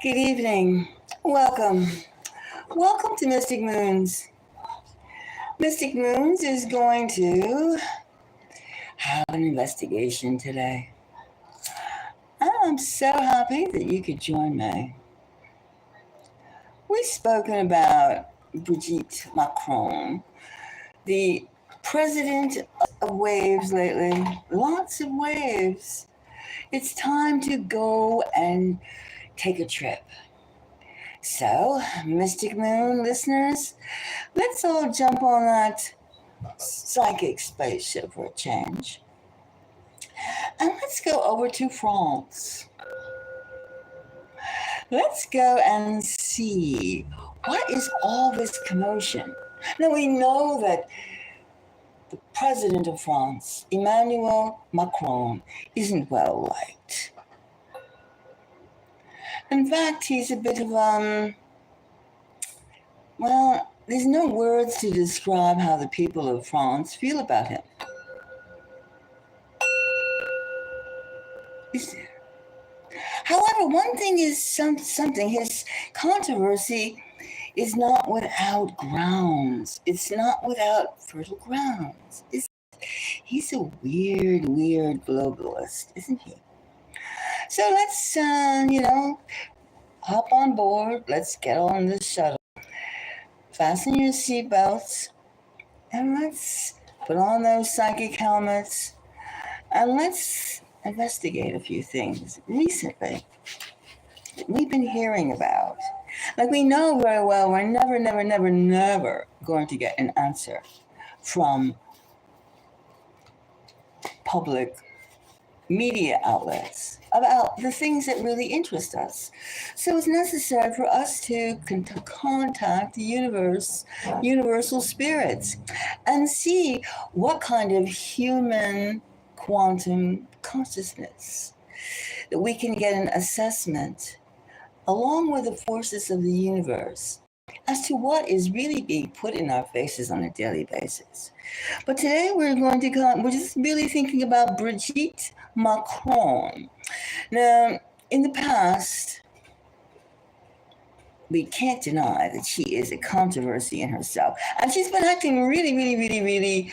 Good evening. Welcome. Welcome to Mystic Moons. Mystic Moons is going to have an investigation today. I'm so happy that you could join me. We've spoken about Brigitte Macron, the president of waves lately. Lots of waves. It's time to go and take a trip. So, Mystic Moon listeners, let's all jump on that psychic spaceship for a change. And let's go over to France. Let's go and see what is all this commotion. Now, we know that the president of France, Emmanuel Macron, isn't well liked. In fact, he's a bit of, there's no words to describe how the people of France feel about him. Is there? However, one thing is something, his controversy is not without grounds. It's not without fertile grounds. He's a weird globalist, isn't he? So let's, hop on board. Let's get on this shuttle. Fasten your seatbelts. And let's put on those psychic helmets. And let's investigate a few things recently that we've been hearing about. Like we know very well we're never going to get an answer from public media outlets about the things that really interest us. So it's necessary for us to contact the universal spirits, and see what kind of human quantum consciousness that we can get an assessment along with the forces of the universe as to what is really being put in our faces on a daily basis. But today we're just really thinking about Brigitte Macron. Now, in the past, we can't deny that she is a controversy in herself. And she's been acting really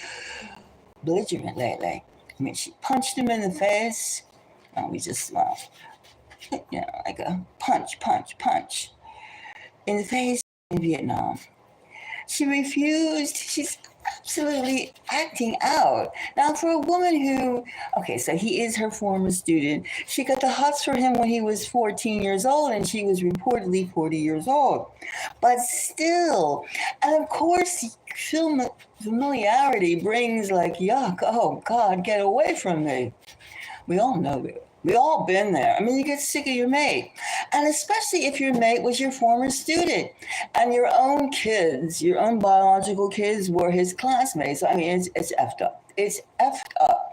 belligerent lately. I mean, she punched him in the face. And like a punch in the face in Vietnam. She refused. She's absolutely acting out. Now, for a woman who, so he is her former student. She got the hots for him when he was 14 years old, and she was reportedly 40 years old. But still, and of course, familiarity brings like, yuck, oh God, get away from me. We all know it. We all been there. I mean, you get sick of your mate. And especially if your mate was your former student and your own kids, your own biological kids were his classmates. I mean, it's effed up. It's effed up.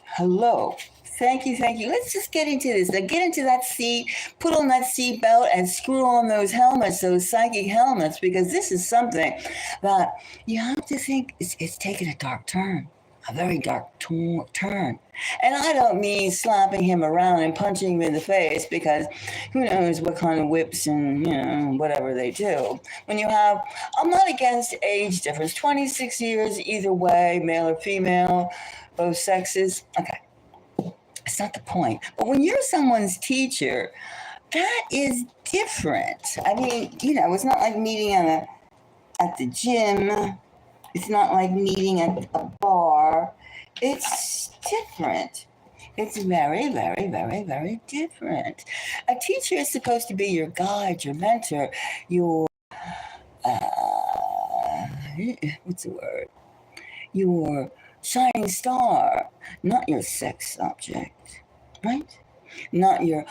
Hello. Thank you. Let's just get into this. Now get into that seat, put on that seat belt, and screw on those helmets, those psychic helmets, because this is something that you have to think it's taken a dark turn. A very dark turn. And I don't mean slapping him around and punching him in the face, because who knows what kind of whips and, whatever they do. When you have, I'm not against age difference, 26 years either way, male or female, both sexes. Okay, it's not the point. But when you're someone's teacher, that is different. I mean, it's not like meeting at the gym. It's not like meeting at a bar. It's different. It's very different. A teacher is supposed to be your guide, your mentor, your, what's the word? Your shining star, not your sex object, right? Not you're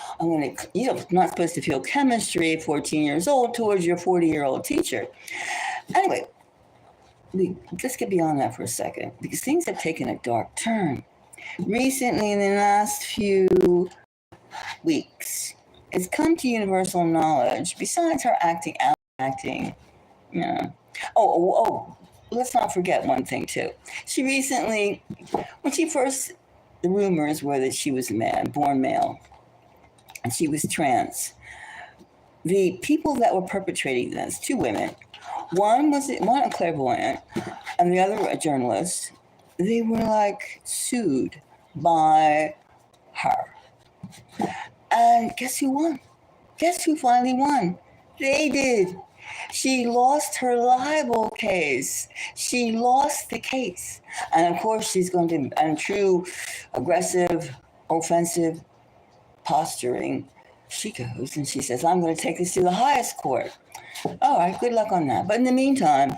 not supposed to feel chemistry at 14 years old towards your 40-year-old teacher. Anyway, let's get beyond that for a second, because things have taken a dark turn. Recently, in the last few weeks, it's come to universal knowledge, besides her acting, let's not forget one thing, too. She recently, the rumors were that she was a man, born male, and she was trans. the people that were perpetrating this, two women, one a clairvoyant, and the other a journalist. They were like sued by her, and guess who won? Guess who finally won? They did. She lost her libel case. She lost the case. And of course, she's going to, and true aggressive, offensive posturing, she goes and she says, I'm going to take this to the highest court. All right, good luck on that. But in the meantime,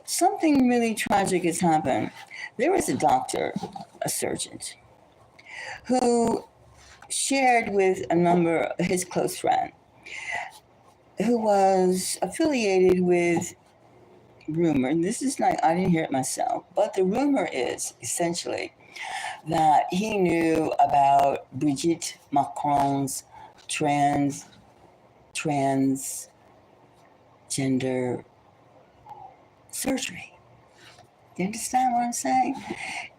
something really tragic has happened. There was a doctor, a surgeon, who shared with a number of his close friends who was affiliated with rumor, and this is not, I didn't hear it myself, but the rumor is essentially that he knew about Brigitte Macron's transgender surgery. You understand what I'm saying?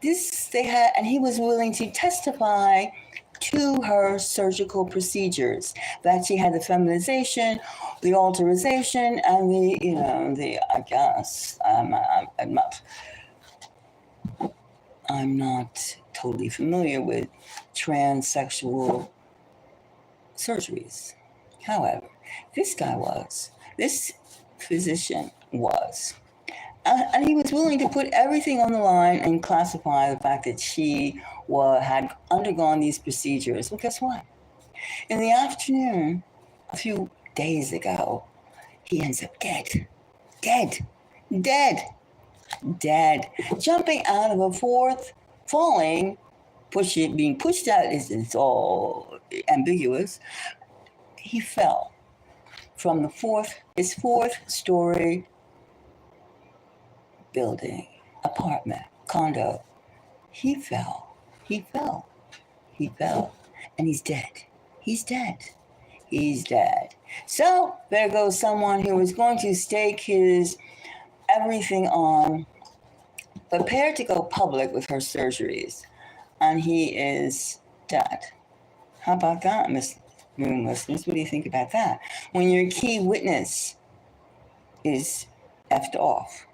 This they had, and he was willing to testify to her surgical procedures, that she had the feminization, the alterization, and I guess, I'm not totally familiar with transsexual surgeries. However, this physician was. And he was willing to put everything on the line and classify the fact that she had undergone these procedures. Well, guess what? In the afternoon, a few days ago, he ends up dead, jumping out of a fourth, falling, being pushed out. It's all ambiguous. He fell from his fourth story building, apartment, condo. He fell, and he's dead. So there goes someone who was going to stake his everything on, prepared to go public with her surgeries, and he is dead. How about that, Miss Moon listeners? What do you think about that? When your key witness is effed off.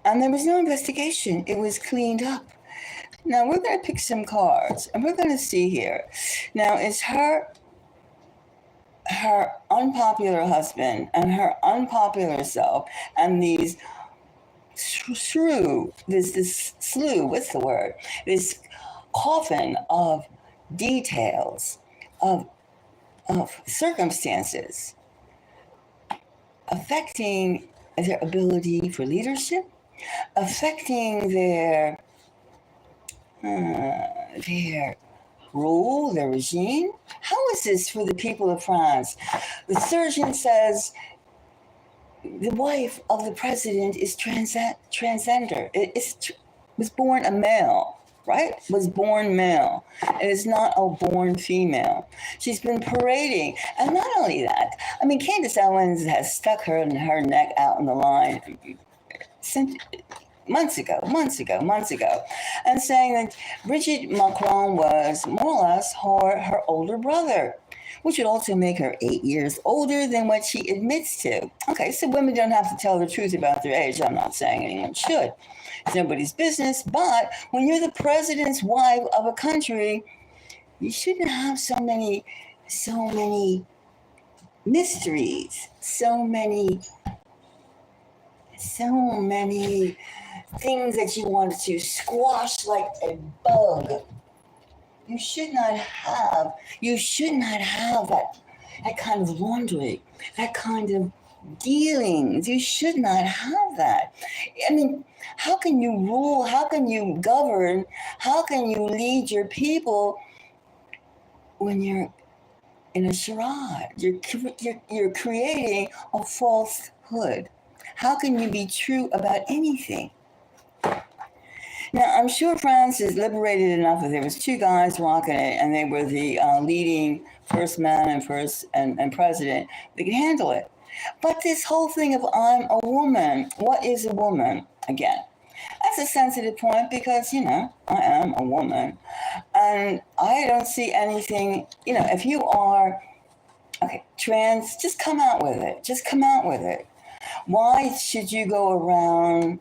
And there was no investigation. It was cleaned up. Now we're going to pick some cards, and we're going to see here. Now, is her unpopular husband and her unpopular self and this coffin of details, of circumstances affecting their ability for leadership, affecting their rule, their regime. How is this for the people of France? The surgeon says the wife of the president is transgender. Was born a male, right? Was born male. It is not a born female. She's been parading. And not only that, I mean, Candace Owens has stuck her neck out on the line since months ago, and saying that Brigitte Macron was more or less her older brother, which would also make her 8 years older than what she admits to. Okay, so women don't have to tell the truth about their age. I'm not saying anyone should. It's nobody's business, but when you're the president's wife of a country, you shouldn't have so many mysteries, so many things that you want to squash like a bug. You should not have that kind of laundry, that kind of dealings. You should not have that. I mean, how can you rule? How can you govern? How can you lead your people when you're in a charade? You're creating a falsehood. How can you be true about anything? Now, I'm sure France is liberated enough that there was two guys rocking it, and they were the leading first man and president. They could handle it. But this whole thing of I'm a woman, what is a woman? Again, that's a sensitive point because, I am a woman. And I don't see anything, if you are Okay, trans, just come out with it. Just come out with it. Why should you go around,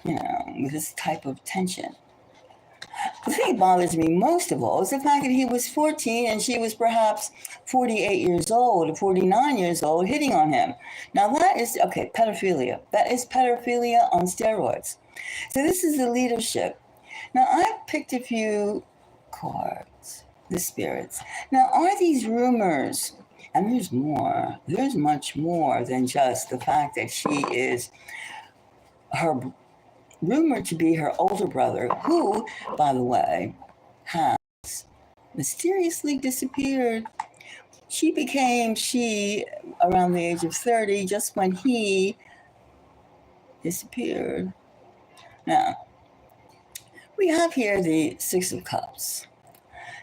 with this type of tension? The thing that bothers me most of all is the fact that he was 14 and she was perhaps 48 years old or 49 years old hitting on him. Now that is, okay, pedophilia. That is pedophilia on steroids. So this is the leadership. Now I've picked a few cards, the spirits. Now are these rumors, and there's more, there's much more than just the fact that she is her rumored to be her older brother, who, by the way, has mysteriously disappeared. She became around the age of 30, just when he disappeared. Now, we have here the Six of Cups.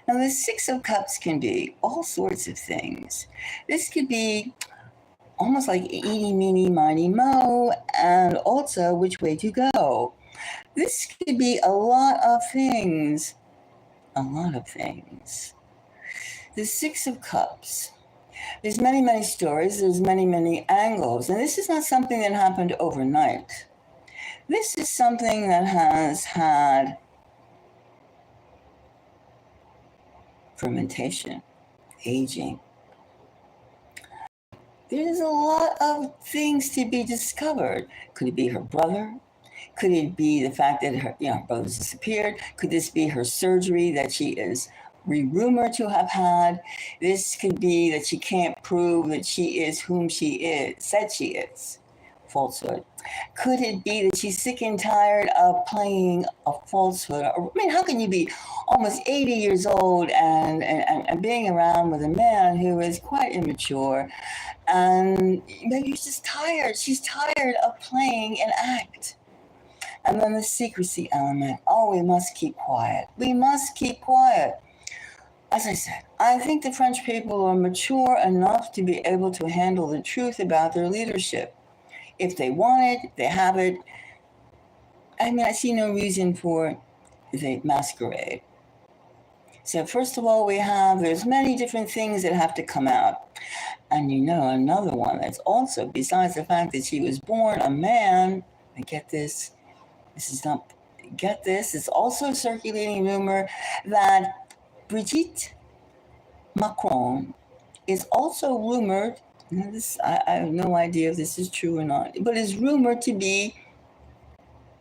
Now, the Six of Cups can be all sorts of things. This could be almost like eeny, meeny, miny, mo, and also which way to go. This could be a lot of things. A lot of things. The Six of Cups. There's many, many stories. There's many, many angles. And this is not something that happened overnight. This is something that has had fermentation, aging. There's a lot of things to be discovered. Could it be her brother? Could it be the fact that her brother's disappeared? Could this be her surgery that she is rumored to have had? This could be that she can't prove that she is whom she is, said she is. Falsehood. Could it be that she's sick and tired of playing a falsehood? I mean, how can you be almost 80 years old and being around with a man who is quite immature, and maybe she's just tired. She's tired of playing an act. And then the secrecy element. Oh, we must keep quiet. We must keep quiet. As I said, I think the French people are mature enough to be able to handle the truth about their leadership. If they want it, they have it. I mean, I see no reason for the masquerade. So first of all, there's many different things that have to come out. And another one that's also, besides the fact that she was born a man, I get this, it's also a circulating rumor that Brigitte Macron is also rumored, I have no idea if this is true or not, but is rumored to be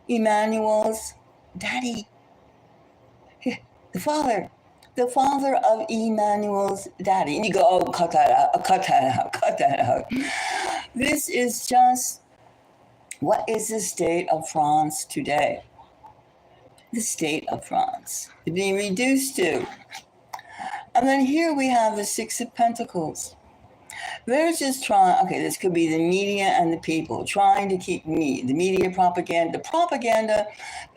Emmanuel's daddy, the father of Emmanuel's daddy. And you go, oh, cut that out. This is just, what is the state of France today? The state of France being reduced to. And then here we have the Six of Pentacles. They're just trying, this could be the media and the people trying to keep the media propaganda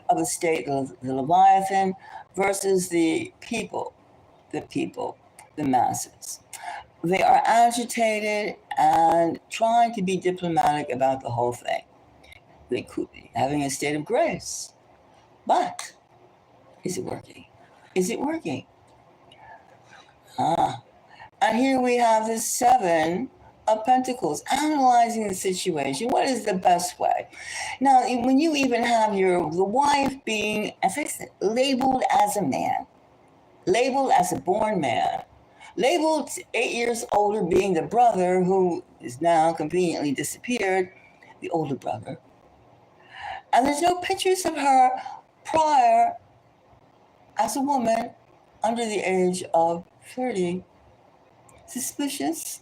of the state, the Leviathan, versus the people, the masses. They are agitated and trying to be diplomatic about the whole thing. They could be having a state of grace. But is it working? Is it working? And here we have the Seven of Pentacles, analyzing the situation. What is the best way? Now, when you even have the wife being, as I said, labeled as a man, labeled as a born man, labeled 8 years older, being the brother who is now conveniently disappeared, the older brother. And there's no pictures of her prior as a woman under the age of 30. Suspicious.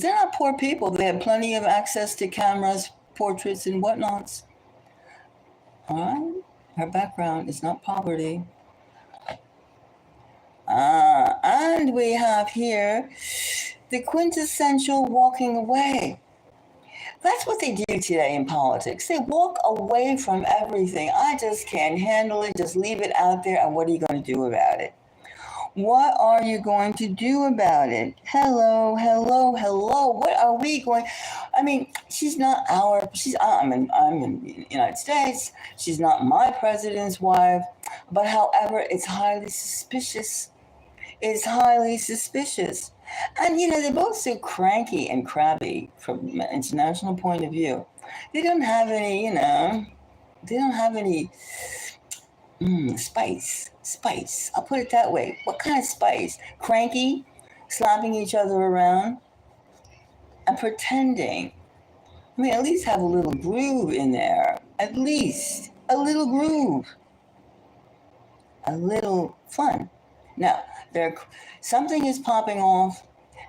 They're not poor people. They have plenty of access to cameras, portraits, and whatnots. All right? Her background is not poverty. And we have here the quintessential walking away. That's what they do today in politics. They walk away from everything. I just can't handle it. Just leave it out there. And what are you going to do about it? What are you going to do about it? Hello. What are we going? I mean, I'm in the United States. She's not my president's wife. But however, it's highly suspicious. is highly suspicious. And, they're both so cranky and crabby from an international point of view. They don't have any, they don't have any spice. Spice. I'll put it that way. What kind of spice? Cranky, slapping each other around, and pretending. I mean, at least have a little groove in there. At least a little groove. A little fun. Now, something is popping off,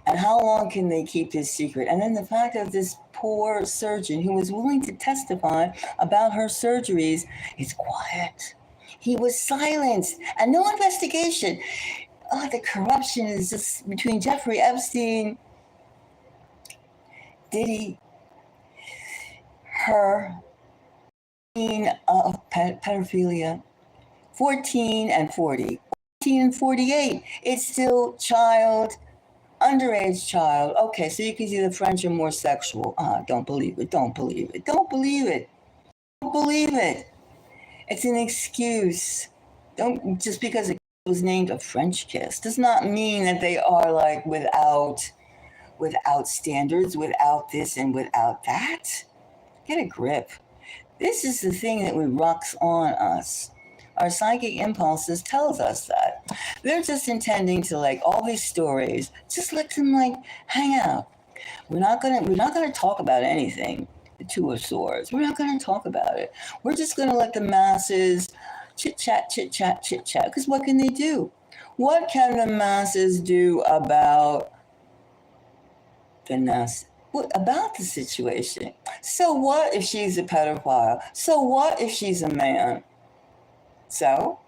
and how long can they keep this secret? And then the fact of this poor surgeon who was willing to testify about her surgeries is quiet. He was silenced, and no investigation. Oh, the corruption is just between Jeffrey Epstein, Diddy, her, of pedophilia, 14 and 40. 14 and 48. It's still underage child. Okay, so you can see the French are more sexual. Don't believe it. Don't believe it. Don't believe it. Don't believe it. It's an excuse. Don't just because it was named a French kiss does not mean that they are like without standards, without this and without that. Get a grip. This is the thing that rocks on us. Our psychic impulses tells us that. They're just intending to all these stories, just let them hang out. We're not gonna talk about anything. The Two of Swords. We're not gonna talk about it. We're just gonna let the masses chit chat. Because what can they do? What can the masses do about about the situation? So what if she's a pedophile? So what if she's a man? So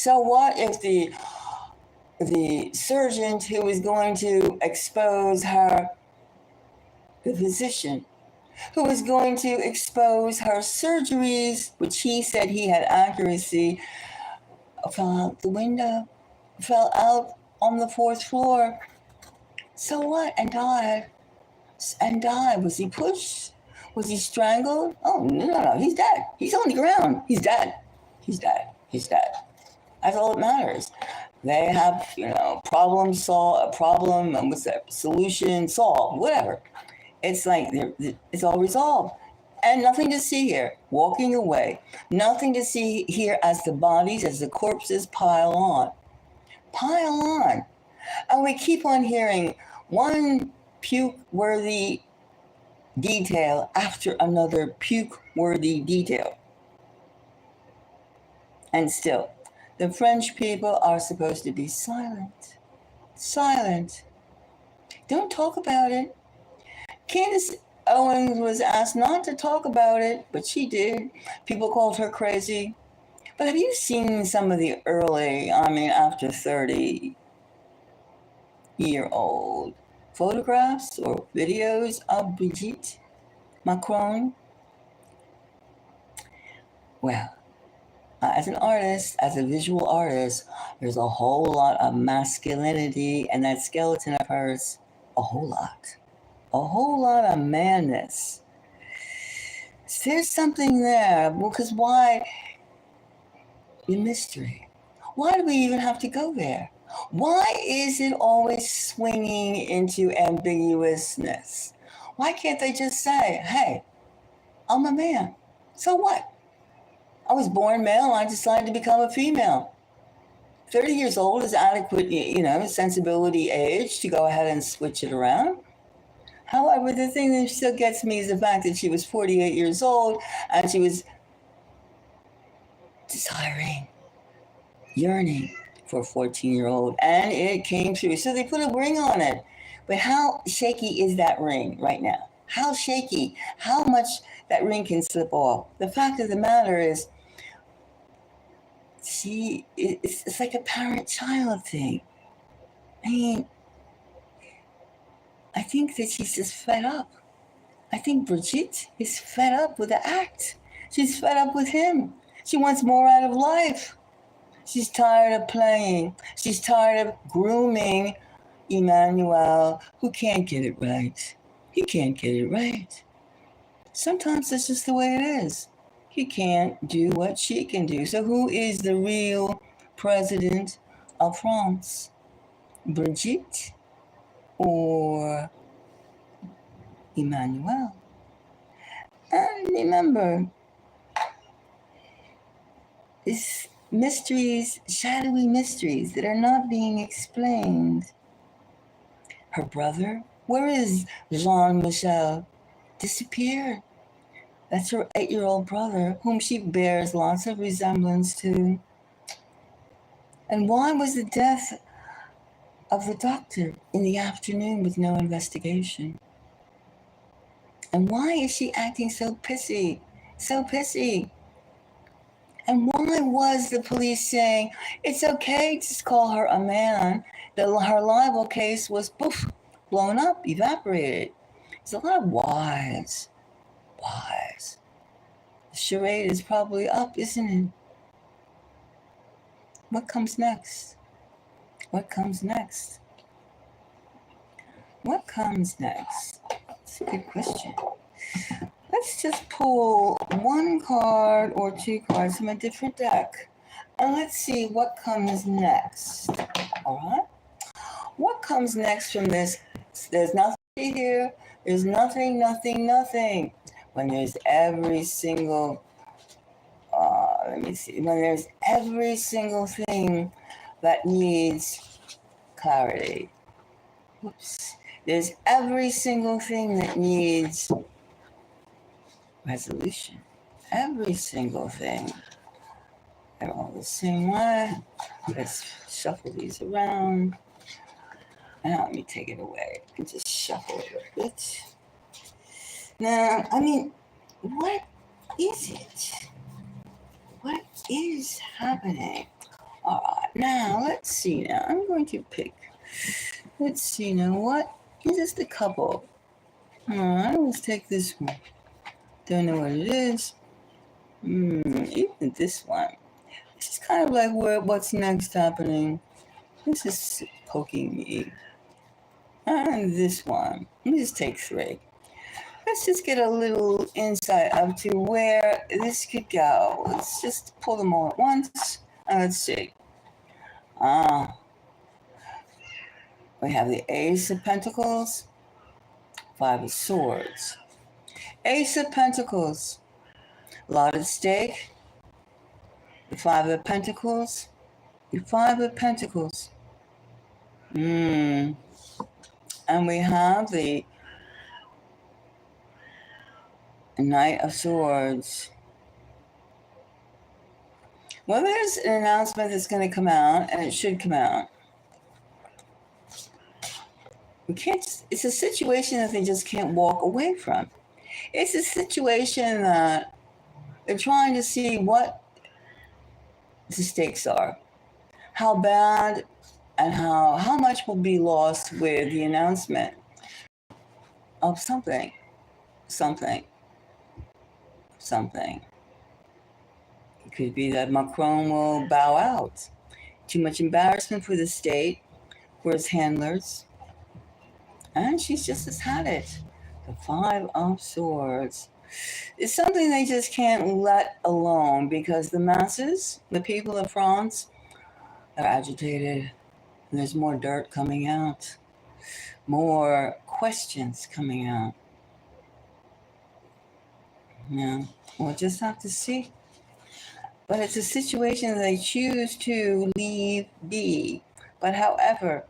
what if the surgeon who is going to expose her, the physician, who is going to expose her surgeries, which he said he had accuracy, fell out the window, fell out on the 4th floor. So what? And died. Was he pushed? Was he strangled? Oh, no. He's dead. He's on the ground. He's dead. That's all that matters. They have, problem solved, solution solved, whatever. It's it's all resolved. And nothing to see here. Walking away. Nothing to see here as the corpses pile on. And we keep on hearing one puke-worthy detail after another puke-worthy detail. And still, the French people are supposed to be silent. Don't talk about it. Candace Owens was asked not to talk about it, but she did. People called her crazy. But have you seen some of the early, after 30-year-old photographs or videos of Brigitte Macron? Well, as an artist, as a visual artist, there's a whole lot of masculinity in that skeleton of hers. A whole lot of manness. There's something there, because why? The mystery. Why do we even have to go there? Why is it always swinging into ambiguousness? Why can't they just say, hey, I'm a man. So what? I was born male and I decided to become a female. 30 years old is adequate, sensibility age to go ahead and switch it around. However, the thing that still gets me is the fact that she was 48 years old and she was yearning for a 14-year-old, and it came through. So they put a ring on it. But how shaky is that ring right now? How shaky? How much that ring can slip off? The fact of the matter is, it's like a parent-child thing. I think that she's just fed up. I think Brigitte is fed up with the act. She's fed up with him. She wants more out of life. She's tired of playing. She's tired of grooming Emmanuel, who can't get it right. He can't get it right. Sometimes that's just the way it is. He can't do what she can do. So who is the real president of France? Brigitte or Emmanuel. And remember, it's mysteries, shadowy mysteries that are not being explained. Her brother, where is Jean-Michel? Disappeared. That's her 8-year-old brother, whom she bears lots of resemblance to. And why was the death of the doctor in the afternoon with no investigation? And why is she acting so pissy? So pissy. And why was the police saying, it's okay, just call her a man? Her libel case was poof, blown up, evaporated. There's a lot of whys. Whys. The charade is probably up, isn't it? What comes next? What comes next? What comes next? That's a good question. Let's just pull one card or two cards from a different deck. And let's see what comes next. All right? What comes next from this? There's nothing here. There's nothing, nothing, nothing. When there's every single, when there's every single thing that needs clarity. Oops. There's every single thing that needs resolution. Every single thing. They're all the same way. Let's shuffle these around. Now let me take it away and just shuffle it a bit. Now, what is it? What is happening? All right, now let's see. Now I'm going to pick. Let's see now. What is this? The couple. All right, let's take this one. Don't know what it is. Even this one. This is kind of like what's next happening. This is poking me. And this one. Let me just take 3. Let's just get a little insight up to where this could go. Let's just pull them all at once. And let's see. We have the Ace of Pentacles, 5 of Swords. Ace of Pentacles, a lot at stake. The 5 of Pentacles, the 5 of Pentacles. And we have the Knight of Swords. Well, there's an announcement that's going to come out, and it should come out. It's a situation that they just can't walk away from. It's a situation that they're trying to see what the stakes are, how bad and how much will be lost with the announcement of something. It could be that Macron will bow out. Too much embarrassment for the state, for his handlers. And she's just has had it. The 5 of Swords. It's something they just can't let alone because the masses, the people of France, are agitated. And there's more dirt coming out. More questions coming out. Yeah, we'll just have to see. But it's a situation that they choose to leave be. But however,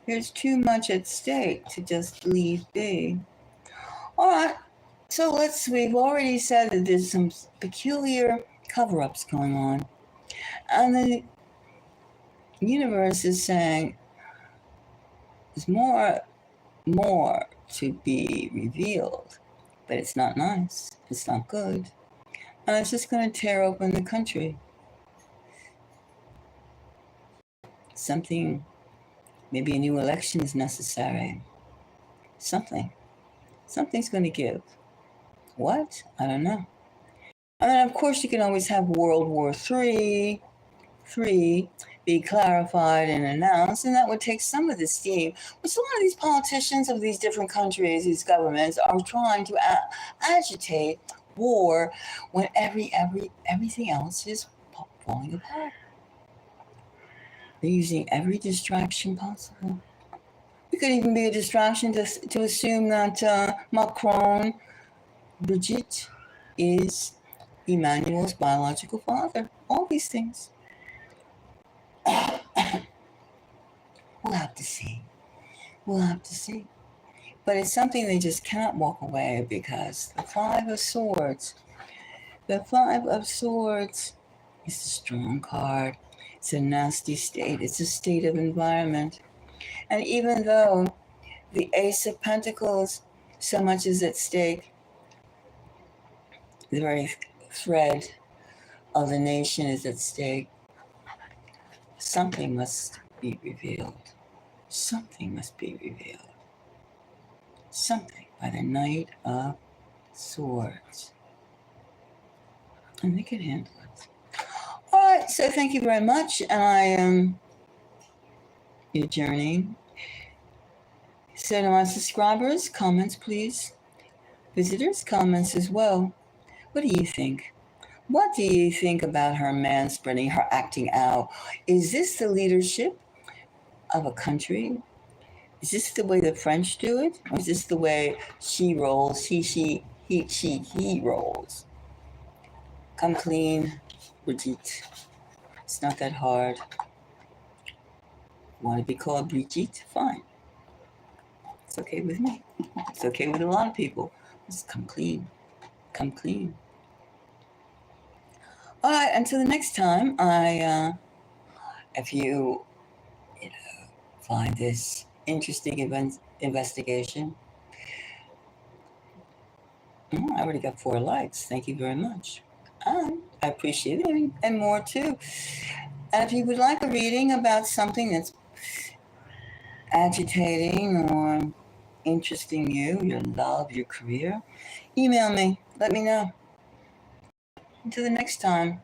there's too much at stake to just leave be. All right, so we've already said that there's some peculiar cover-ups going on. And the universe is saying there's more to be revealed. But it's not nice. It's not good. And it's just going to tear open the country. Something, maybe a new election is necessary. Something's going to give. What? I don't know. And then, of course, you can always have World War III be clarified and announced, and that would take some of the steam, which a lot of these politicians of these different countries, these governments, are trying to agitate war when everything else is falling apart. They're using every distraction possible. It could even be a distraction to assume that Macron, Brigitte, is Emmanuel's biological father. All these things. We'll have to see. We'll have to see. But it's something they just cannot walk away because the Five of Swords, is a strong card. It's a nasty state. It's a state of environment. And even though the Ace of Pentacles, so much is at stake, the very thread of the nation is at stake, something must be revealed. Something must be revealed. Something by the Knight of Swords. And they can handle it. All right, so thank you very much. And I am adjourning. So to my subscribers, comments, please. Visitors, comments as well. What do you think? What do you think about her manspreading, her acting out? Is this the leadership of a country? Is this the way the French do it? Or is this the way she rolls? He rolls. Come clean, Brigitte. It's not that hard. Want to be called Brigitte? Fine. It's okay with me. It's okay with a lot of people. Just come clean. Come clean. All right, until the next time, if you find this interesting investigation, I already got 4 likes. Thank you very much. I appreciate it, and more too. And if you would like a reading about something that's agitating or interesting you, your love, your career, email me. Let me know. Until the next time,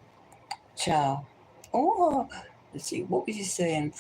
ciao. Oh, let's see, what was you saying?